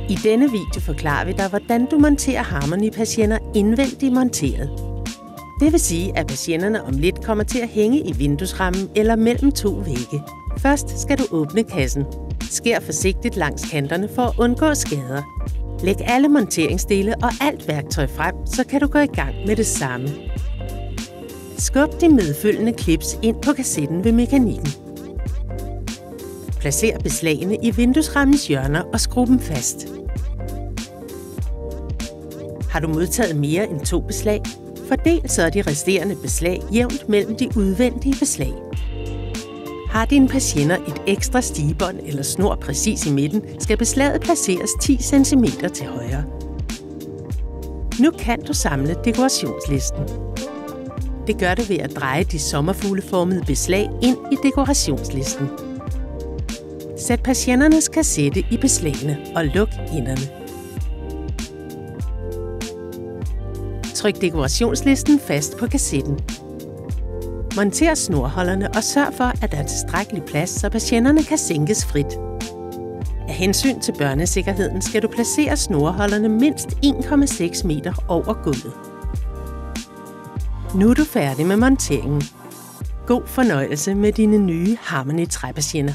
I denne video forklarer vi dig, hvordan du monterer Harmony-persienner indvendigt monteret. Det vil sige, at persiennerne om lidt kommer til at hænge i vinduesrammen eller mellem to vægge. Først skal du åbne kassen. Skær forsigtigt langs kanterne for at undgå skader. Læg alle monteringsdele og alt værktøj frem, så kan du gå i gang med det samme. Skub de medfølgende clips ind på kassetten ved mekanikken. Placer beslagene i vinduesrammens hjørner og skru dem fast. Har du modtaget mere end 2 beslag? Fordel så de resterende beslag jævnt mellem de udvendige beslag. Har dine persienner et ekstra stigebånd eller snor præcis i midten, skal beslaget placeres 10 cm til højre. Nu kan du samle dekorationslisten. Det gør du ved at dreje de sommerfugleformede beslag ind i dekorationslisten. Sæt persiennernes kassette i beslagene og luk enderne. Tryk dekorationslisten fast på kassetten. Monter snorholderne og sørg for, at der er tilstrækkelig plads, så persiennerne kan sænkes frit. Af hensyn til børnesikkerheden skal du placere snorholderne mindst 1,6 meter over gulvet. Nu er du færdig med monteringen. God fornøjelse med dine nye Harmony træpersienner.